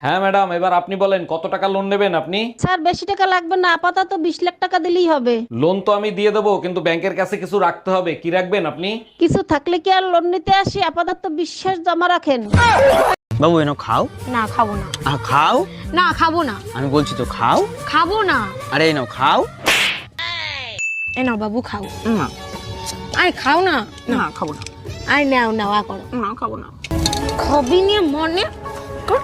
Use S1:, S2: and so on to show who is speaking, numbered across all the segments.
S1: হ্যাঁ ম্যাডাম, এবার আপনি বলেন কত টাকা লোন নেবেন আপনি?
S2: স্যার বেশি টাকা লাগবে না, আপাতত 20 লাখ টাকা দিলেই হবে।
S1: লোন তো আমি দিয়ে দেবো, কিন্তু ব্যাংকের কাছে কিছু রাখতে হবে। কি রাখবেন আপনি?
S2: কিছু থাকলে কি আর লোন নিতে আসি? আপাতত বিশ্বাস জমা রাখেন।
S3: বাবু এনো খাও।
S4: না খাবো না।
S3: খাও।
S4: না খাবো না।
S3: আমি বলছি তো খাও।
S4: খাবো না।
S3: আরে এনো খাও।
S4: এ নাও বাবু খাও।
S3: না
S4: আরে খাও না।
S3: না খাবো না।
S4: আরে নাও নাও করো।
S3: না খাবো না।
S4: খাবি নিয়ে মনে কর।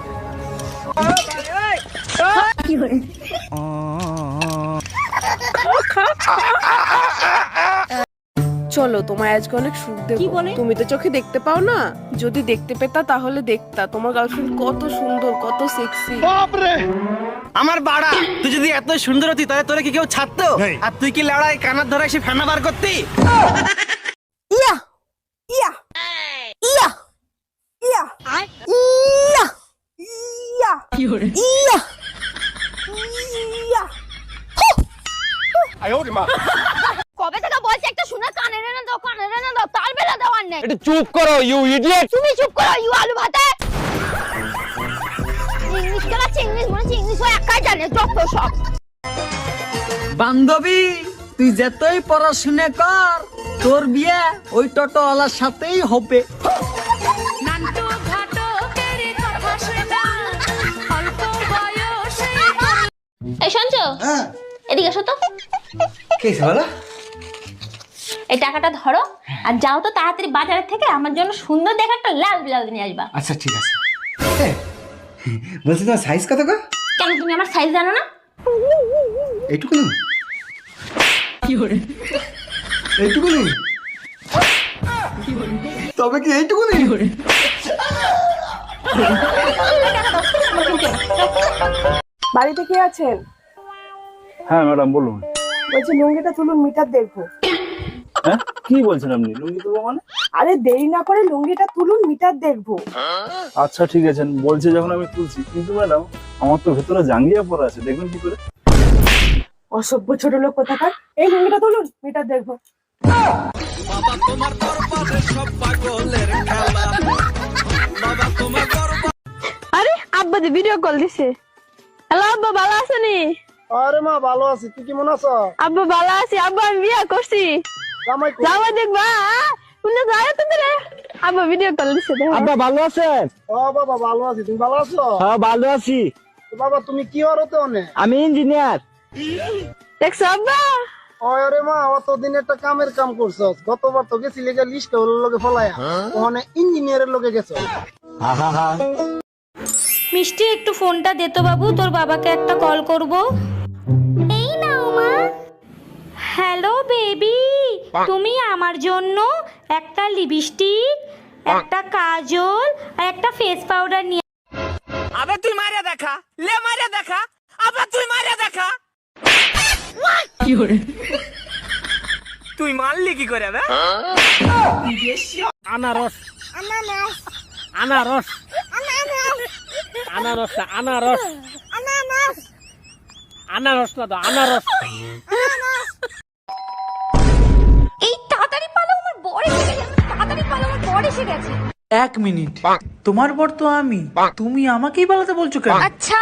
S5: চলো, তোমায় আজকে অনেক সুখ দেব।
S2: কি বলে?
S5: তুমি তো চোখে দেখতে পাও না, যদি দেখতে পেতা তাহলে দেখতা তোমার গার্লফ্রেন্ড কত সুন্দর, কত সেক্সি।
S3: আমার বাড়া, তুই যদি এত সুন্দর হতি তাহলে তোরা কি কেউ ছাড়তো? আর তুই কি লড়াই কানার ধরে এসে ফেনা বার করতি?
S5: ইয়া ইয়া ইয়া ইয়া ইয়া ইয়া ইয়া ইয়া।
S4: কবে থেকে বলছি একটা শুনে কানে রে না দাও, কানে রে না দাও, তার বেলা দেওয়ার নেই।
S1: একটু চুপ করো ইউ ইডিয়েট।
S4: তুমি চুপ করো ইউ আলু ভাতে। ইংলিশ করাচ্ছে, ইংলিশ মনে হচ্ছে ইংলিশ হয় একাই জানে যত সব।
S6: বান্ধবী, তুই যতই পড়াশুনে কর, তোর বিয়ে ওই টোটোওয়ালার সাথেই হবে।
S4: এই শুনছো? এদিকে এসো তো।
S3: কি বলো?
S4: এই টাকাটা ধরো আর যাও তো তাড়াতাড়ি বাজারের থেকে আমার জন্য সুন্দর দেখে একটা লাল ব্লাউজ নিয়ে আসবা।
S7: আচ্ছা ঠিক আছে। বলছি তোমার সাইজ কত গো?
S4: কেন তুমি আমার সাইজ জানো না?
S7: এইটুকুনি? এইটুকুনি? তবে কি এইটুকুনি?
S5: বাড়িতে কে আছেন?
S8: হ্যাঁ ম্যাডাম বলুন।
S5: বলছি লুঙ্গিটা তুলুন, মিটার দেখবো।
S8: হ্যাঁ কি বলছেন আপনি? লুঙ্গি তুলবো মানে?
S5: আরে দেরি না করে লুঙ্গিটা তুলুন, মিটার দেখবো।
S8: আচ্ছা ঠিক আছে, বলছে যখন আমি তুলছি, কিন্তু ম্যাডাম আমার তো ভেতরে জাঙ্গিয়া পরা আছে, দেখবেন কি করে?
S5: অসভ্য ছোট লোক কোথাকার। এই লুঙ্গিটা তুলুন, মিটার দেখবো।
S2: আরে আব্বা দি ভিডিও কল দিছে। হ্যালো আব্বা, ভালো আছেনি?
S9: আরে মা ভালো আছি, তুই কেমন আছো?
S2: আব্বা ভালো আছি। আব্বা আমি বিয়ে করছি।
S9: জামাই কই?
S2: যাওয়া দেখবা? শুনে যায় তো রে। আব্বা ভিডিও কল দিছে।
S6: আব্বা ভালো আছেন?
S9: ও বাবা ভালো আছি, তুমি ভালো আছো?
S6: হ্যাঁ ভালো আছি।
S9: তো বাবা তুমি কি আর হতে অনে?
S6: আমি ইঞ্জিনিয়ার।
S2: দেখছো আব্বা?
S9: আরে মা অতদিন একটা কামের কাম করছস, গতবার তো গেছিলি যে লিস্ট হলো লগে ফলায়া, ওখানে ইঞ্জিনিয়ারের লগে গেছো।
S4: মিষ্টি একটু ফোনটা দে তো বাবু, তোর বাবাকে একটা কল করব। এই নাও মা। হ্যালো বেবি, তুমি আমার জন্য একটা লিপস্টিক, একটা কাজল আর একটা ফেস পাউডার নিয়ে।
S3: আবে তুই মারিয়া দেখা, লে মারিয়া দেখা, আবার তুই মারিয়া দেখা। তুই মারলি কি করে বে?
S6: আনারস আনারস আনারস আনারস আনারস না তো আনারস।
S4: এই তাড়াতাড়ি পালো, আমার বর এসে গেছে। তাড়াতাড়ি পালো, আমার বর এসে গেছে।
S6: 1 মিনিট, তোমার বর তো আমি, তুমি আমাকেই পালাতে বলছো কেন?
S4: আচ্ছা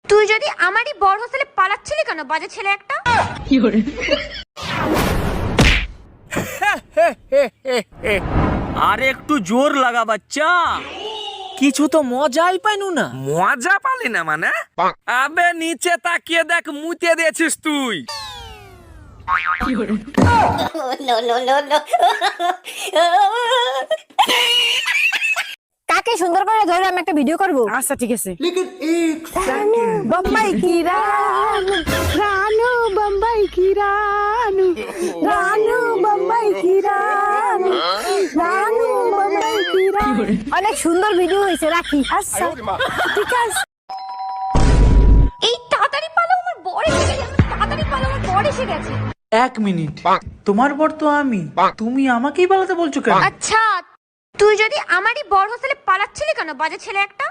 S4: তুই যদি আমারই বর হোস্টেলে পালাচ্ছিলি কেন, বাজে ছেলে একটা?
S3: আরে একটু জোর লাগা বাচ্চা, কিছু তো মজাই পাইনু না। মজা পালি না মানে? আবে নিচে তাকিয়ে দেখ, মুতে দিয়েছিস তুই।
S4: কাকে সুন্দর করে ধরে আমি একটা ভিডিও করব।
S5: আচ্ছা ঠিক আছে।
S2: বম্বাই কি রানু, রানু বম্বাই কি রানু, রানু বম্বাই কি রানু, রানু বম্বাই কি রানু।
S4: অনেক সুন্দর ভিডিও হয়েছে, রাখি।
S2: আচ্ছা ঠিক আছে।
S4: এই তাড়াতাড়ি পালো, আমার বর এসে গেছে। তাড়াতাড়ি পালো, আমার বর এসে গেছে।
S6: 1 মিনিট, তোমার বর তো আমি, তুমি আমাকেই পালাতে বলছো কেন?
S4: আচ্ছা তুই যদি আমারই বর হোস্টেলে পালাচ্ছিলি কেন, বাজে ছেলে একটা?